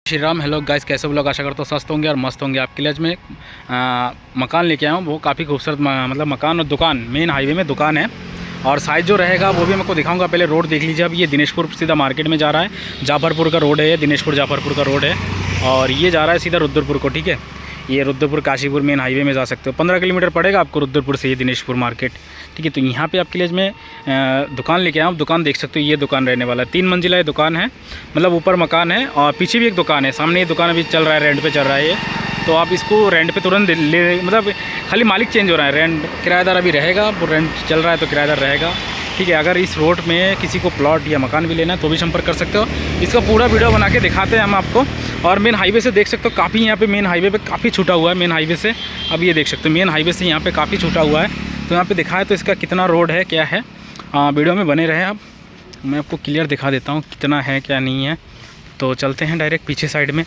Shri Ram. Hello guys, कैसे लोग? आशा करता हूँ स्वस्थ होंगे और मस्त होंगे। आपके लिए आज मैं मकान लेके आया हूँ। वो काफ़ी खूबसूरत मतलब मकान और दुकान, मेन हाईवे में दुकान है। और साइज़ जो रहेगा वो भी मैं आपको दिखाऊंगा। पहले रोड देख लीजिए। अब ये दिनेशपुर सीधा मार्केट में जा रहा है। जाफरपुर का रोड है ये, दिनेशपुर जाफरपुर का रोड है। और ये जा रहा है सीधा रुद्रपुर को। ठीक है, ये रुद्रपुर काशीपुर मेन हाईवे में जा सकते हो। 15 किलोमीटर पड़ेगा आपको रुद्रपुर से ये दिनेशपुर मार्केट। ठीक है, तो यहाँ पे आपके लिए मैं दुकान लेके आया हूँ। दुकान देख सकते हो, ये दुकान रहने वाला है। 3 मंजिला ये दुकान है, मतलब ऊपर मकान है और पीछे भी एक दुकान है। सामने ये दुकान अभी चल रहा है, रेंट पे चल रहा है ये। तो आप इसको रेंट पे तुरंत ले, मतलब खाली मालिक चेंज हो रहा है। रेंट किराएदार अभी रहेगा, वो रेंट चल रहा है तो किराएदार रहेगा। ठीक है, अगर इस रोड में किसी को प्लॉट या मकान भी लेना है तो भी संपर्क कर सकते हो। इसका पूरा वीडियो बना के दिखाते हैं हम आपको। और मेन हाईवे से देख सकते हो, काफ़ी यहाँ पे मेन हाईवे पे काफ़ी छूटा हुआ है। मेन हाईवे से अब ये देख सकते हो, मेन हाईवे से यहाँ पे काफ़ी छूटा हुआ है। तो यहाँ पे दिखाया तो इसका कितना रोड है, क्या है। वीडियो में बने रहे आप, मैं आपको क्लियर दिखा देता हूँ कितना है क्या नहीं है। तो चलते हैं डायरेक्ट पीछे साइड में,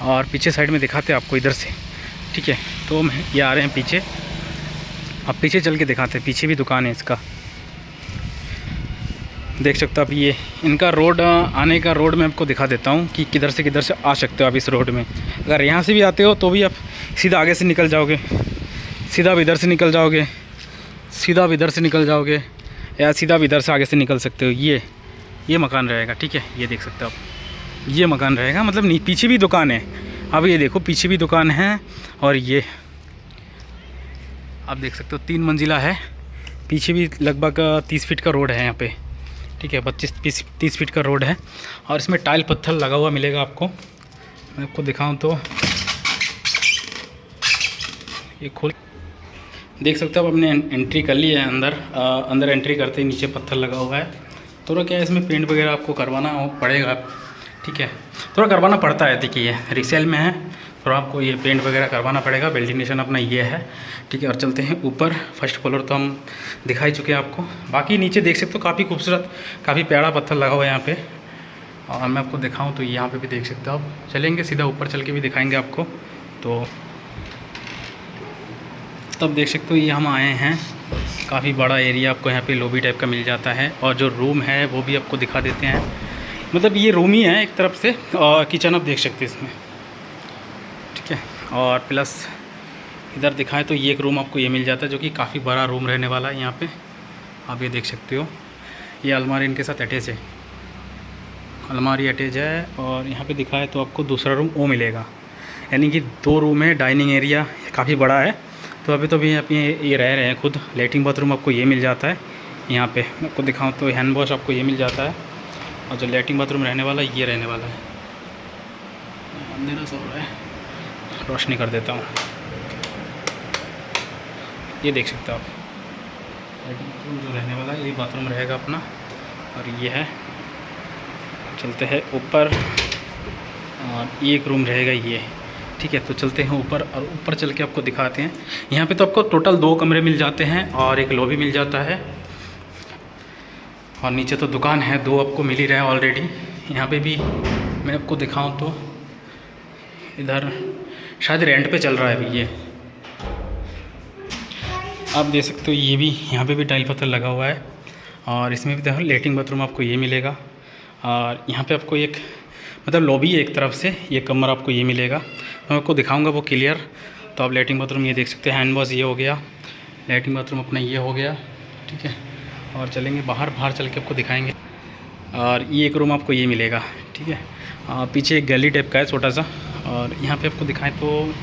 और पीछे साइड में दिखाते हैं आपको इधर से। ठीक है, तो हम ये आ रहे हैं पीछे। अब पीछे चल के दिखाते हैं, पीछे भी दुकान है इसका। देख सकते हो आप, ये इनका रोड आने का रोड मैं आपको दिखा देता हूँ कि किधर से आ सकते हो आप इस रोड में। अगर यहाँ से भी आते हो तो भी आप सीधा आगे से निकल जाओगे, सीधा भी इधर से निकल जाओगे, सीधा भी इधर से निकल जाओगे, या सीधा भी इधर से आगे से निकल सकते हो। ये मकान रहेगा। ठीक है, ये देख सकते हो आप, ये मकान रहेगा। मतलब पीछे भी दुकान है। अब ये देखो, पीछे भी दुकान है। और ये आप देख सकते हो 3 मंजिला है। पीछे भी लगभग 30 फीट का रोड है यहाँ पे। ठीक है, 25-30 फीट का रोड है। और इसमें टाइल पत्थर लगा हुआ मिलेगा आपको। मैं आपको दिखाऊं तो ये खोल देख सकते हो आप। अपने एंट्री कर ली है अंदर। अंदर एंट्री करते ही नीचे पत्थर लगा हुआ है। थोड़ा क्या है, इसमें पेंट वगैरह आपको करवाना पड़ेगा। ठीक है, थोड़ा करवाना पड़ता है। देखिए, रीसेल में है, थोड़ा आपको ये पेंट वगैरह करवाना पड़ेगा। वेल्डिनेशन अपना ये है। ठीक है, और चलते हैं ऊपर। फर्स्ट फ्लोर तो हम दिखा ही चुके हैं आपको। बाकी नीचे देख सकते हो, काफ़ी खूबसूरत, काफ़ी प्यारा पत्थर लगा हुआ है यहाँ पे। और मैं आपको दिखाऊं तो यहाँ पे भी देख सकते हो आप। चलेंगे सीधा ऊपर, चल के भी दिखाएंगे आपको। तो तब देख सकते हो, ये हम आए हैं। काफ़ी बड़ा एरिया आपको यहाँ पे लॉबी टाइप का मिल जाता है। और जो रूम है वो भी आपको दिखा देते हैं। मतलब ये रूम ही है एक तरफ से, और किचन आप देख सकते हैं इसमें। ठीक है, और प्लस इधर दिखाएं तो ये एक रूम आपको ये मिल जाता है, जो कि काफ़ी बड़ा रूम रहने वाला है यहाँ पे। आप ये देख सकते हो, ये अलमारी इनके साथ अटैच है, अलमारी अटैच है। और यहाँ पे दिखाएं तो आपको दूसरा रूम वो मिलेगा। यानी कि 2 रूम है। डाइनिंग एरिया काफ़ी बड़ा है। तो अभी तो भी आप ये रह रहे हैं खुद। लेटरिन बाथरूम आपको ये मिल जाता है यहाँ पे। मैं आपको दिखाऊँ तो हैंड वॉश आपको ये मिल जाता है। और जो लेटरिन बाथरूम रहने वाला है ये रहने वाला है। अंधेरा सा हो रहा है, रोशनी कर देता हूँ। ये देख सकते हो आप, लेटरिन बाथरूम जो रहने वाला है, ये बाथरूम रहेगा अपना। और ये है, चलते हैं ऊपर। और ये एक रूम रहेगा ये। ठीक है, तो चलते हैं ऊपर, और ऊपर चल के आपको दिखाते हैं। यहाँ पे तो आपको टोटल 2 कमरे मिल जाते हैं और एक लॉबी मिल जाता है। और नीचे तो दुकान है, 2 आपको मिल ही रहा है ऑलरेडी। यहाँ पे भी मैं आपको दिखाऊं तो इधर शायद रेंट पे चल रहा है अभी ये। आप देख सकते हो, ये भी यहाँ पे भी टाइल पत्थर लगा हुआ है। और इसमें भी देखो, लेटरिन बाथरूम आपको ये मिलेगा। और यहाँ पे आपको एक मतलब लॉबी है एक तरफ से, ये कमरा आपको ये मिलेगा। मैं आपको दिखाऊंगा वो क्लियर। तो आप लेटरिन बाथरूम ये देख सकते हैं। हैंड वॉश ये हो गया, लेटरिन बाथरूम अपना ये हो गया। ठीक है, और चलेंगे बाहर चल के आपको दिखाएंगे। और ये एक रूम आपको ये मिलेगा। ठीक है, पीछे एक गली टाइप का है छोटा सा। और यहाँ पे आपको दिखाएं तो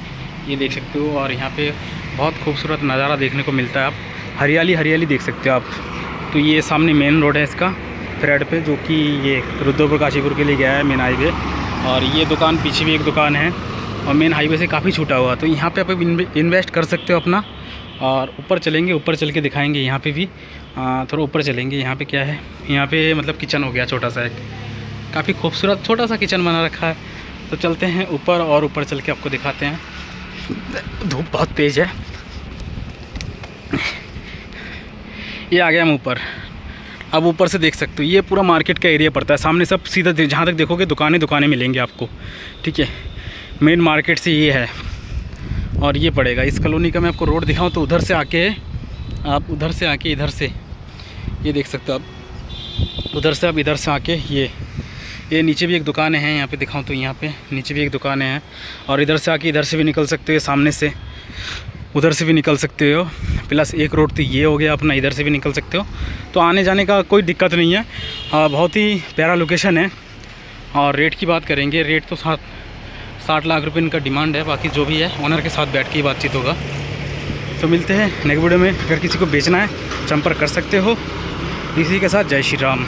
ये देख सकते हो। और यहाँ पे बहुत खूबसूरत नज़ारा देखने को मिलता है। आप हरियाली देख सकते हो आप। तो ये सामने मेन रोड है इसका फ्रेड पे, जो कि ये रुद्रपुर काशीपुर के लिए गया है मेन हाईवे। और ये दुकान पीछे भी एक दुकान है, और मेन हाईवे से काफ़ी छूटा हुआ। तो यहाँ पे आप इन्वेस्ट कर सकते हो अपना। और ऊपर चलेंगे, ऊपर चल के दिखाएंगे। यहाँ पे भी थोड़ा ऊपर चलेंगे। यहाँ पे क्या है, यहाँ पे मतलब किचन हो गया छोटा सा, एक काफ़ी खूबसूरत छोटा सा किचन बना रखा है। तो चलते हैं ऊपर, और ऊपर चल के आपको दिखाते हैं। धूप बहुत तेज़ है। ये आ गया हम ऊपर। अब ऊपर से देख सकते हो, ये पूरा मार्केट का एरिया पड़ता है। सामने सब सीधा जहाँ तक देखोगे दुकानें मिलेंगी आपको। ठीक है, मेन मार्केट से ये है। और ये पड़ेगा इस कॉलोनी का। मैं आपको रोड दिखाऊं तो उधर से आके आप उधर से आके इधर से ये देख सकते हो आप। उधर से आप इधर से आके ये ये नीचे भी एक दुकान है, यहाँ पे दिखाऊं तो यहाँ पे नीचे भी एक दुकान है। और इधर से आके इधर से भी निकल सकते हो, सामने से उधर से भी निकल सकते हो। प्लस एक रोड तो ये हो गया अपना, इधर से भी निकल सकते हो। तो आने जाने का कोई दिक्कत नहीं है। बहुत ही प्यारा लोकेशन है। और रेट की बात करेंगे, रेट तो 60 लाख रुपये इनका डिमांड है। बाकी जो भी है ओनर के साथ बैठ के ही बातचीत होगा। तो मिलते हैं नेक्स्ट वीडियो में। अगर किसी को बेचना है संपर्क कर सकते हो। इसी के साथ जय श्री राम।